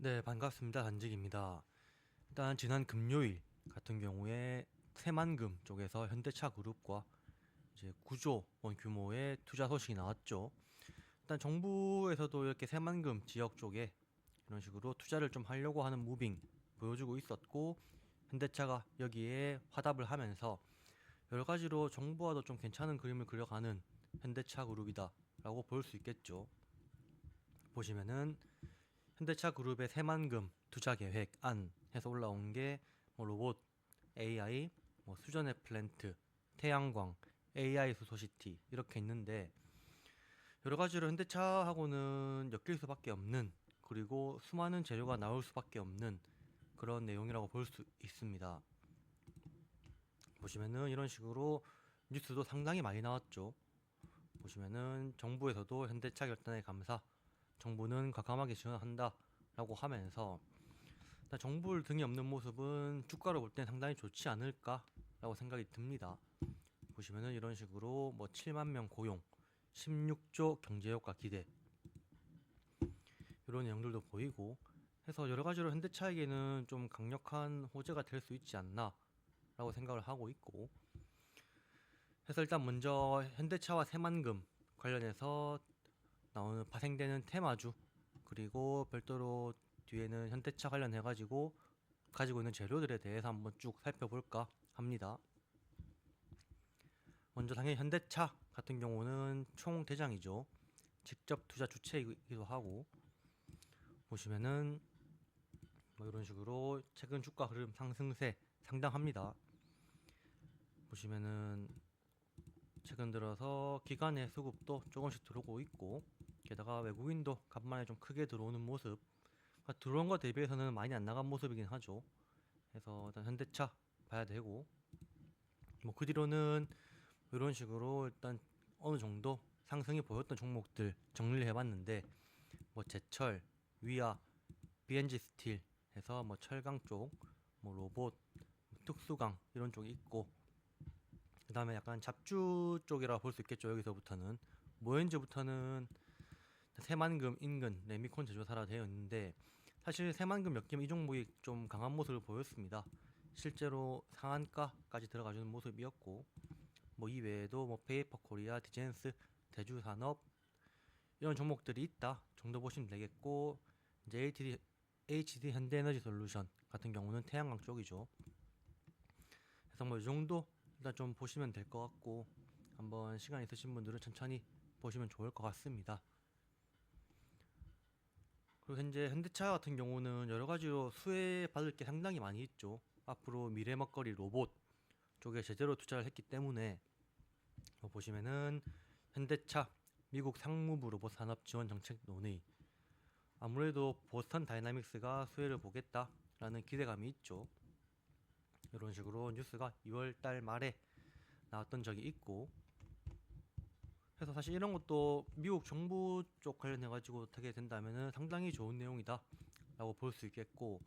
네, 반갑습니다. 단직입니다. 일단 지난 금요일 같은 경우에 새만금 쪽에서 현대차 그룹과 이제 9조 원 규모의 투자 소식이 나왔죠. 일단 정부에서도 이렇게 새만금 지역 쪽에 이런 식으로 투자를 좀 하려고 하는 무빙 보여주고 있었고, 현대차가 여기에 화답을 하면서 여러 가지로 정부와도 좀 괜찮은 그림을 그려가는 현대차 그룹이다라고 볼 수 있겠죠. 보시면은 현대차 그룹의 새만금 투자 계획 안 해서 올라온 게 뭐 로봇, AI, 뭐 수전의 플랜트, 태양광, AI 수소시티 이렇게 있는데, 여러 가지로 현대차하고는 엮일 수밖에 없는, 그리고 수많은 재료가 나올 수밖에 없는 그런 내용이라고 볼 수 있습니다. 보시면은 이런 식으로 뉴스도 상당히 많이 나왔죠. 보시면은 정부에서도 현대차 결단에 감사, 정부는 과감하게 지원한다 라고 하면서, 일단 정부를 등에 업는 모습은 주가를 볼 땐 상당히 좋지 않을까라고 생각이 듭니다. 보시면은 이런 식으로 뭐 7만 명 고용, 16조 경제 효과 기대 이런 내용들도 보이고 해서 여러 가지로 현대차에게는 좀 강력한 호재가 될 수 있지 않나라고 생각을 하고 있고, 해서 일단 먼저 현대차와 새만금 관련해서 나오는 파생되는 테마주, 그리고 별도로 뒤에는 현대차 관련해가지고 가지고 있는 재료들에 대해서 한번 쭉 살펴볼까 합니다. 먼저 당연히 현대차 같은 경우는 총대장이죠. 직접 투자 주체이기도 하고, 보시면은 뭐 이런 식으로 최근 주가 흐름 상승세 상당합니다. 보시면은 최근 들어서 기관의 수급도 조금씩 들어오고 있고, 게다가 외국인도 간만에 좀 크게 들어오는 모습, 그러니까 들어온 거 대비해서는 많이 안 나간 모습이긴 하죠. 그래서 일단 현대차 봐야 되고, 뭐 그 뒤로는 이런 식으로 일단 어느 정도 상승이 보였던 종목들 정리를 해봤는데, 뭐 제철, 위아, BNG 스틸 해서 뭐 철강 쪽, 뭐 로봇, 특수강 이런 쪽이 있고, 그 다음에 약간 잡주 쪽이라 볼 수 있겠죠. 여기서부터는 뭐엔즈부터는 새만금, 인근, 레미콘 제조사라 되어 있는데, 사실 새만금 엮이면 이 종목이 좀 강한 모습을 보였습니다. 실제로 상한가까지 들어가주는 모습이었고, 뭐 이외에도 뭐 페이퍼 코리아, 디젠스, 대주산업 이런 종목들이 있다 정도 보시면 되겠고, 이제 HD 현대에너지 솔루션 같은 경우는 태양광 쪽이죠. 그래서 뭐 이 정도 일단 좀 보시면 될 것 같고, 한번 시간 있으신 분들은 천천히 보시면 좋을 것 같습니다. 그리고 현재 현대차 같은 경우는 여러 가지로 수혜 받을 게 상당히 많이 있죠. 앞으로 미래 먹거리 로봇 쪽에 제대로 투자를 했기 때문에, 뭐 보시면은 현대차 미국 상무부 로봇 산업 지원 정책 논의, 아무래도 보스턴 다이나믹스가 수혜를 보겠다라는 기대감이 있죠. 이런 식으로 뉴스가 2월 달 말에 나왔던 적이 있고, 그래서 사실 이런 것도 미국 정부 쪽 관련해가지고 하게 된다면은 상당히 좋은 내용이다 라고 볼 수 있겠고,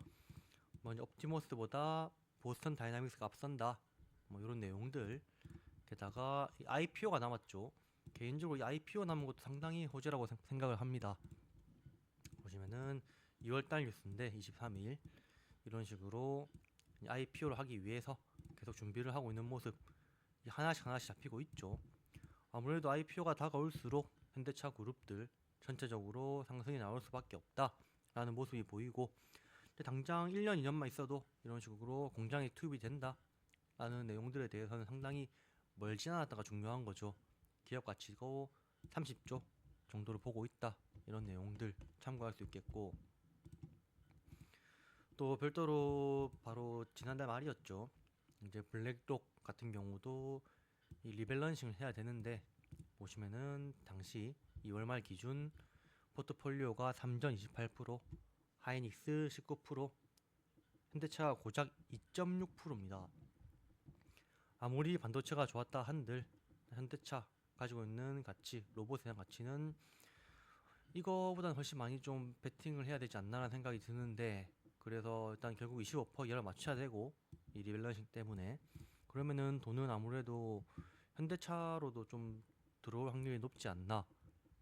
먼저 옵티머스보다 보스턴 다이나믹스가 앞선다 뭐 이런 내용들, 게다가 이 IPO가 남았죠. 개인적으로 이 IPO 남은 것도 상당히 호재라고 생각을 합니다. 보시면은 2월달 뉴스인데 23일 이런 식으로 IPO를 하기 위해서 계속 준비를 하고 있는 모습 하나씩 하나씩 잡히고 있죠. 아무래도 IPO가 다가올수록 현대차 그룹들 전체적으로 상승이 나올 수밖에 없다라는 모습이 보이고, 당장 1년, 2년만 있어도 이런 식으로 공장이 투입이 된다라는 내용들에 대해서는 상당히 멀진 않았다가 중요한 거죠. 기업 가치고 30조 정도를 보고 있다 이런 내용들 참고할 수 있겠고, 또 별도로 바로 지난달 말이었죠. 이제 블랙록 같은 경우도 이 리밸런싱을 해야 되는데, 보시면은 당시 2월 말 기준 포트폴리오가 삼전 28%, 하이닉스 19%, 현대차가 고작 2.6%입니다. 아무리 반도체가 좋았다 한들 현대차 가지고 있는 가치, 로봇에 대한 가치는 이거보다는 훨씬 많이 좀 베팅을 해야 되지 않나라는 생각이 드는데, 그래서 일단 결국 25% 이하를 맞춰야 되고, 이 리밸런싱 때문에 그러면은 돈은 아무래도 현대차로도 좀 들어올 확률이 높지 않나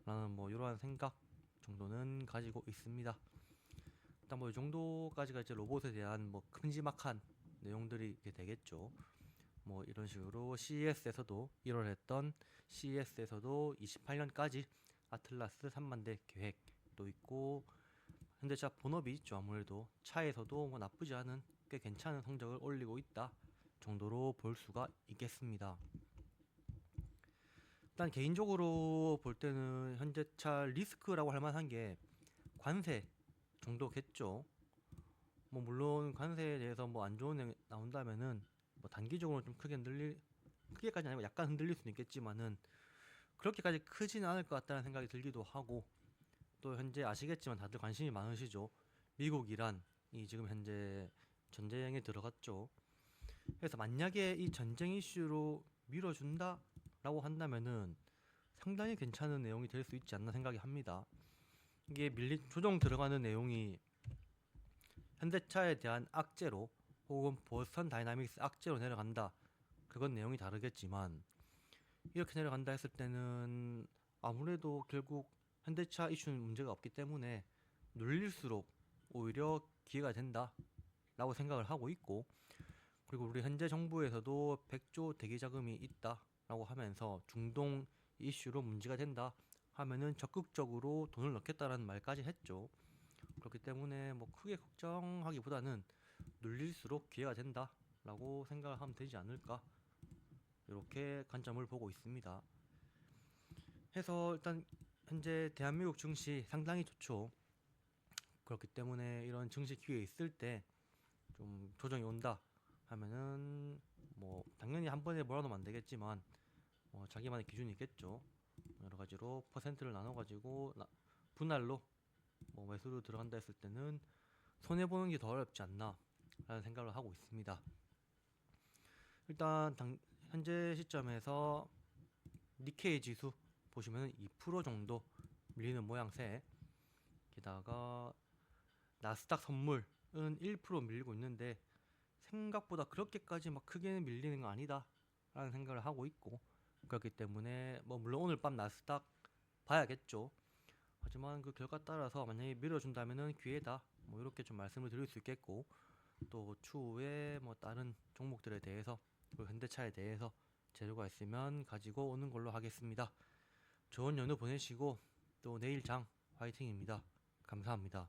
라는 뭐 이러한 생각 정도는 가지고 있습니다. 일단 뭐 이 정도까지가 이제 로봇에 대한 뭐 큼지막한 내용들이 이렇게 되겠죠. 뭐 이런 식으로 CES에서도 1월 했던 CES에서도 28년까지 아틀라스 3만 대 계획도 있고, 현대차 본업이 있죠. 아무래도 차에서도 뭐 나쁘지 않은 꽤 괜찮은 성적을 올리고 있다 정도로 볼 수가 있겠습니다. 일단 개인적으로 볼 때는 현대차 리스크라고 할 만한 게 관세 정도겠죠. 뭐 물론 관세에 대해서 뭐 안 좋은 내용이 나온다면은 뭐 단기적으로 좀 크게까지 아니고 약간 흔들릴 수는 있겠지만은 그렇게까지 크지는 않을 것 같다는 생각이 들기도 하고, 또 현재 아시겠지만 다들 관심이 많으시죠. 미국 이란이 지금 현재 전쟁에 들어갔죠. 그래서 만약에 이 전쟁 이슈로 밀어준다라고 한다면은 상당히 괜찮은 내용이 될 수 있지 않나 생각이 합니다. 이게 조정 들어가는 내용이 현대차에 대한 악재로 혹은 보스턴 다이나믹스 악재로 내려간다, 그건 내용이 다르겠지만 이렇게 내려간다 했을 때는 아무래도 결국 현대차 이슈는 문제가 없기 때문에 눌릴수록 오히려 기회가 된다 라고 생각을 하고 있고, 그리고 우리 현재 정부에서도 100조 대기자금이 있다 라고 하면서 중동 이슈로 문제가 된다 하면은 적극적으로 돈을 넣겠다라는 말까지 했죠. 그렇기 때문에 뭐 크게 걱정하기보다는 눌릴수록 기회가 된다 라고 생각을 하면 되지 않을까, 이렇게 관점을 보고 있습니다. 해서 일단 현재 대한민국 증시 상당히 좋죠. 그렇기 때문에 이런 증시 기회에 있을 때 좀 조정이 온다 하면은 뭐 당연히 한 번에 몰아넣으면 안 되겠지만 자기만의 기준이 있겠죠. 여러 가지로 퍼센트를 나눠 가지고 분할로 뭐 매수로 들어간다 했을 때는 손해 보는 게 더 어렵지 않나 라는 생각을 하고 있습니다. 일단 현재 시점에서 니케이 지수 보시면 2% 정도 밀리는 모양새, 게다가 나스닥 선물은 1% 밀리고 있는데 생각보다 그렇게까지 막 크게 밀리는 거 아니다 라는 생각을 하고 있고, 그렇기 때문에 뭐 물론 오늘 밤 나스닥 봐야겠죠. 하지만 그 결과 따라서 만약에 밀어준다면은 기회다, 뭐 이렇게 좀 말씀을 드릴 수 있겠고, 또 추후에 뭐 다른 종목들에 대해서 그리고 현대차에 대해서 재료가 있으면 가지고 오는 걸로 하겠습니다. 좋은 연휴 보내시고 또 내일 장 화이팅입니다. 감사합니다.